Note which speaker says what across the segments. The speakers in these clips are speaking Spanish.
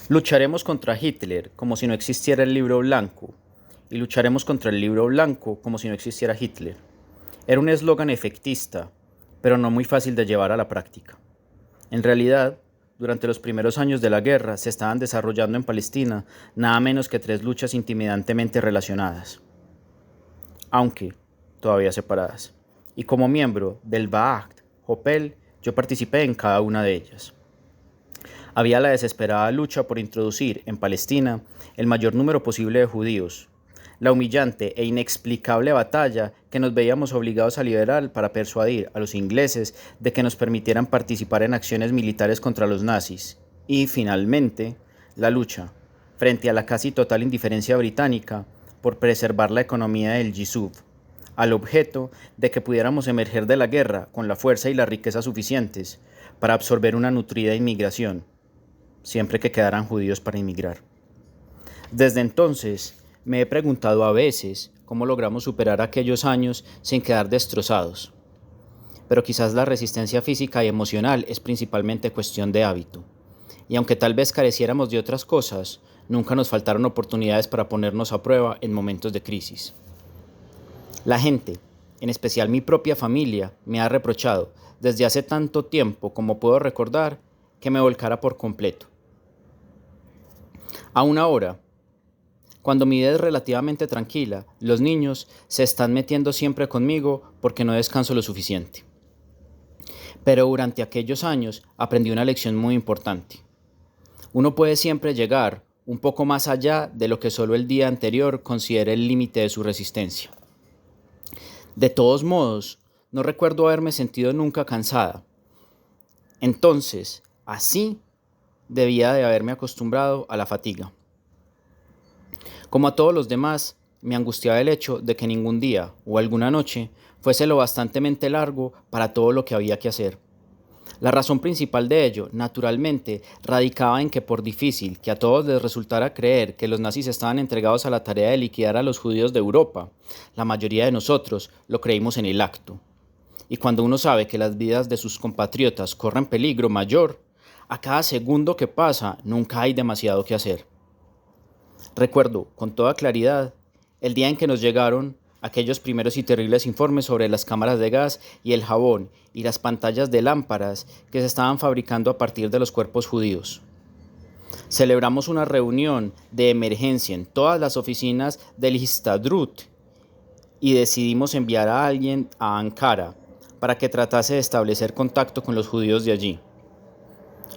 Speaker 1: Lucharemos contra Hitler como si no existiera el libro blanco, y lucharemos contra el libro blanco como si no existiera Hitler. Era un eslogan efectista, pero no muy fácil de llevar a la práctica. En realidad, durante los primeros años de la guerra se estaban desarrollando en Palestina nada menos que 3 luchas intimidantemente relacionadas, aunque todavía separadas. Y como miembro del Ba'ath Jopel, yo participé en cada una de ellas. Había la desesperada lucha por introducir en Palestina el mayor número posible de judíos, la humillante e inexplicable batalla que nos veíamos obligados a liberar para persuadir a los ingleses de que nos permitieran participar en acciones militares contra los nazis, y, finalmente, la lucha, frente a la casi total indiferencia británica, por preservar la economía del Yishuv, al objeto de que pudiéramos emerger de la guerra con la fuerza y la riqueza suficientes para absorber una nutrida inmigración, siempre que quedaran judíos para inmigrar. Desde entonces, me he preguntado a veces cómo logramos superar aquellos años sin quedar destrozados. Pero quizás la resistencia física y emocional es principalmente cuestión de hábito. Y aunque tal vez careciéramos de otras cosas, nunca nos faltaron oportunidades para ponernos a prueba en momentos de crisis. La gente, en especial mi propia familia, me ha reprochado, desde hace tanto tiempo como puedo recordar, que me volcara por completo. Aún ahora, cuando mi vida es relativamente tranquila, los niños se están metiendo siempre conmigo porque no descanso lo suficiente. Pero durante aquellos años aprendí una lección muy importante. Uno puede siempre llegar un poco más allá de lo que solo el día anterior considere el límite de su resistencia. De todos modos, no recuerdo haberme sentido nunca cansada. Entonces, así debía de haberme acostumbrado a la fatiga. Como a todos los demás, me angustiaba el hecho de que ningún día o alguna noche fuese lo bastantemente largo para todo lo que había que hacer. La razón principal de ello, naturalmente, radicaba en que por difícil que a todos les resultara creer que los nazis estaban entregados a la tarea de liquidar a los judíos de Europa, la mayoría de nosotros lo creímos en el acto. Y cuando uno sabe que las vidas de sus compatriotas corren peligro mayor, a cada segundo que pasa nunca hay demasiado que hacer. Recuerdo con toda claridad el día en que nos llegaron aquellos primeros y terribles informes sobre las cámaras de gas y el jabón y las pantallas de lámparas que se estaban fabricando a partir de los cuerpos judíos. Celebramos una reunión de emergencia en todas las oficinas del Histadrut y decidimos enviar a alguien a Ankara para que tratase de establecer contacto con los judíos de allí.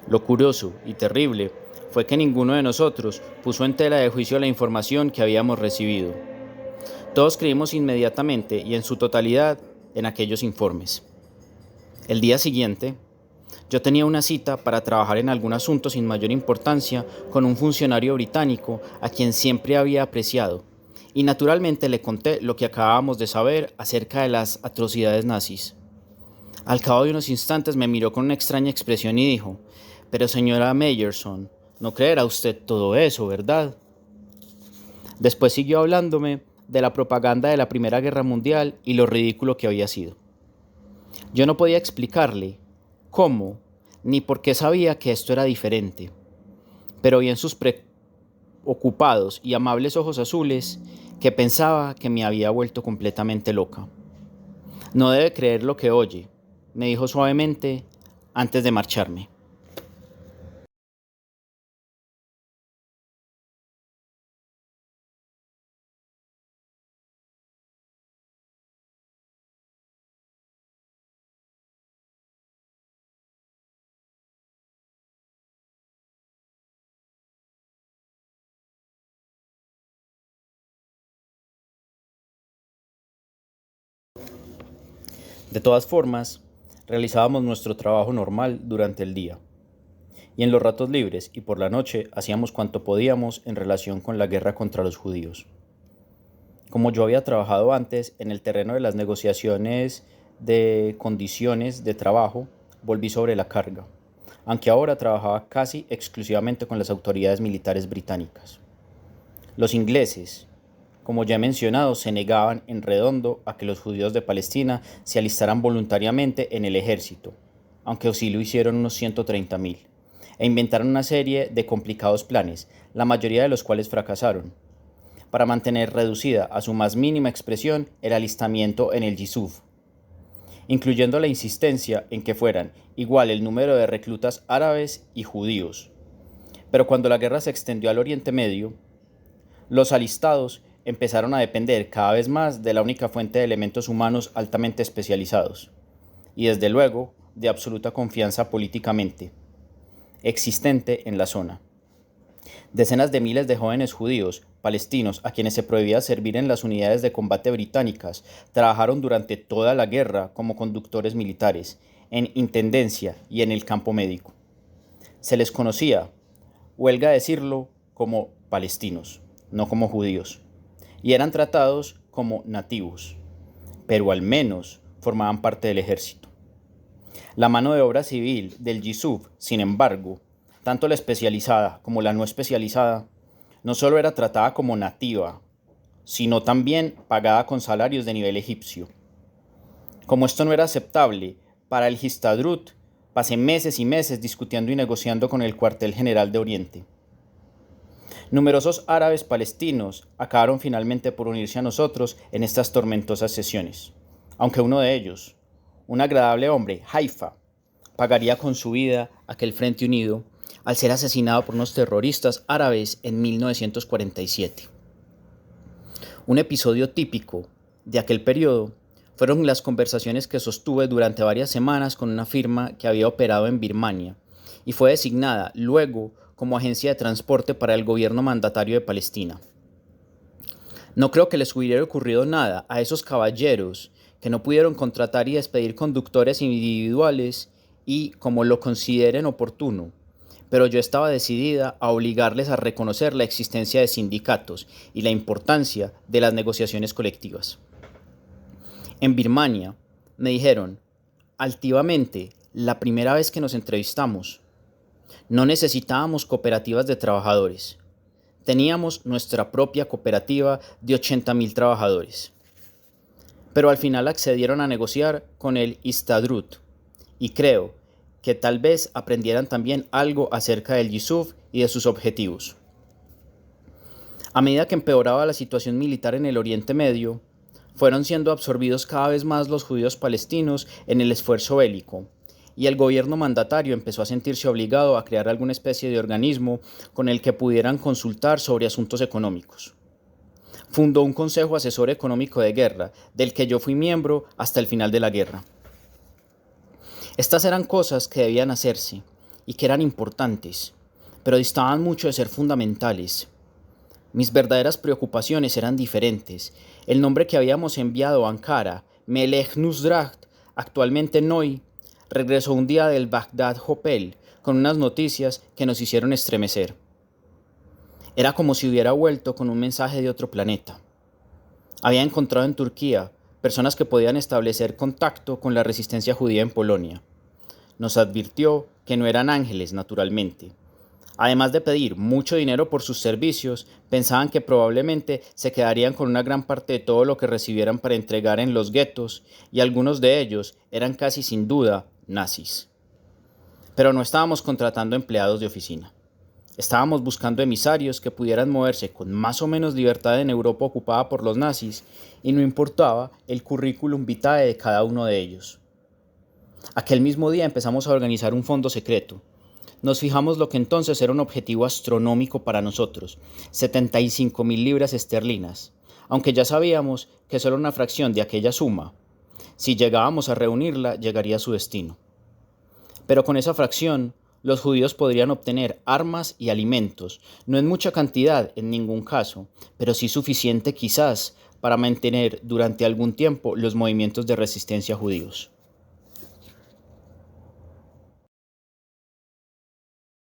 Speaker 1: Lo curioso y terrible fue que ninguno de nosotros puso en tela de juicio la información que habíamos recibido. Todos creímos inmediatamente y en su totalidad en aquellos informes. El día siguiente, yo tenía una cita para trabajar en algún asunto sin mayor importancia con un funcionario británico a quien siempre había apreciado, y naturalmente le conté lo que acabábamos de saber acerca de las atrocidades nazis. Al cabo de unos instantes me miró con una extraña expresión y dijo: «Pero señora Meyerson, no creerá usted todo eso, ¿verdad?». Después siguió hablándome de la propaganda de la Primera Guerra Mundial y lo ridículo que había sido. Yo no podía explicarle cómo ni por qué sabía que esto era diferente, pero vi en sus preocupados y amables ojos azules que pensaba que me había vuelto completamente loca. «No debe creer lo que oye», me dijo suavemente antes de marcharme. De todas formas, realizábamos nuestro trabajo normal durante el día, y en los ratos libres y por la noche hacíamos cuanto podíamos en relación con la guerra contra los judíos. Como yo había trabajado antes en el terreno de las negociaciones de condiciones de trabajo, volví sobre la carga, aunque ahora trabajaba casi exclusivamente con las autoridades militares británicas. Los ingleses, como ya he mencionado, se negaban en redondo a que los judíos de Palestina se alistaran voluntariamente en el ejército, aunque sí lo hicieron unos 130.000, e inventaron una serie de complicados planes, la mayoría de los cuales fracasaron, para mantener reducida a su más mínima expresión el alistamiento en el Yishuv, incluyendo la insistencia en que fueran igual el número de reclutas árabes y judíos. Pero cuando la guerra se extendió al Oriente Medio, los alistados empezaron a depender cada vez más de la única fuente de elementos humanos altamente especializados, y desde luego de absoluta confianza políticamente existente en la zona. Decenas de miles de jóvenes judíos, palestinos, a quienes se prohibía servir en las unidades de combate británicas, trabajaron durante toda la guerra como conductores militares, en intendencia y en el campo médico. Se les conocía, huelga decirlo, como palestinos, no como judíos, y eran tratados como nativos, pero al menos formaban parte del ejército. La mano de obra civil del Yishuv, sin embargo, tanto la especializada como la no especializada, no solo era tratada como nativa, sino también pagada con salarios de nivel egipcio. Como esto no era aceptable para el Histadrut, pasé meses y meses discutiendo y negociando con el cuartel general de Oriente. Numerosos árabes palestinos acabaron finalmente por unirse a nosotros en estas tormentosas sesiones, aunque uno de ellos, un agradable hombre, Haifa, pagaría con su vida aquel frente unido al ser asesinado por unos terroristas árabes en 1947. Un episodio típico de aquel periodo fueron las conversaciones que sostuve durante varias semanas con una firma que había operado en Birmania y fue designada luego como agencia de transporte para el gobierno mandatario de Palestina. No creo que les hubiera ocurrido nada a esos caballeros que no pudieron contratar y despedir conductores individuales y como lo consideren oportuno, pero yo estaba decidida a obligarles a reconocer la existencia de sindicatos y la importancia de las negociaciones colectivas. En Birmania, me dijeron, altivamente, la primera vez que nos entrevistamos, no necesitábamos cooperativas de trabajadores. Teníamos nuestra propia cooperativa de 80.000 trabajadores. Pero al final accedieron a negociar con el Histadrut, y creo que tal vez aprendieran también algo acerca del Yishuv y de sus objetivos. A medida que empeoraba la situación militar en el Oriente Medio, fueron siendo absorbidos cada vez más los judíos palestinos en el esfuerzo bélico, y el gobierno mandatario empezó a sentirse obligado a crear alguna especie de organismo con el que pudieran consultar sobre asuntos económicos. Fundó un Consejo Asesor Económico de Guerra, del que yo fui miembro hasta el final de la guerra. Estas eran cosas que debían hacerse y que eran importantes, pero distaban mucho de ser fundamentales. Mis verdaderas preocupaciones eran diferentes. El nombre que habíamos enviado a Ankara, Melech Nusrat, actualmente Noi, regresó un día del Bagdad Hopel con unas noticias que nos hicieron estremecer. Era como si hubiera vuelto con un mensaje de otro planeta. Había encontrado en Turquía personas que podían establecer contacto con la resistencia judía en Polonia. Nos advirtió que no eran ángeles, naturalmente. Además de pedir mucho dinero por sus servicios, pensaban que probablemente se quedarían con una gran parte de todo lo que recibieran para entregar en los guetos, y algunos de ellos eran casi sin duda nazis. Pero no estábamos contratando empleados de oficina. Estábamos buscando emisarios que pudieran moverse con más o menos libertad en Europa ocupada por los nazis, y no importaba el currículum vitae de cada uno de ellos. Aquel mismo día empezamos a organizar un fondo secreto. Nos fijamos lo que entonces era un objetivo astronómico para nosotros, 75.000 libras esterlinas, aunque ya sabíamos que solo una fracción de aquella suma, si llegábamos a reunirla, llegaría a su destino. Pero con esa fracción, los judíos podrían obtener armas y alimentos, no en mucha cantidad en ningún caso, pero sí suficiente quizás para mantener durante algún tiempo los movimientos de resistencia judíos.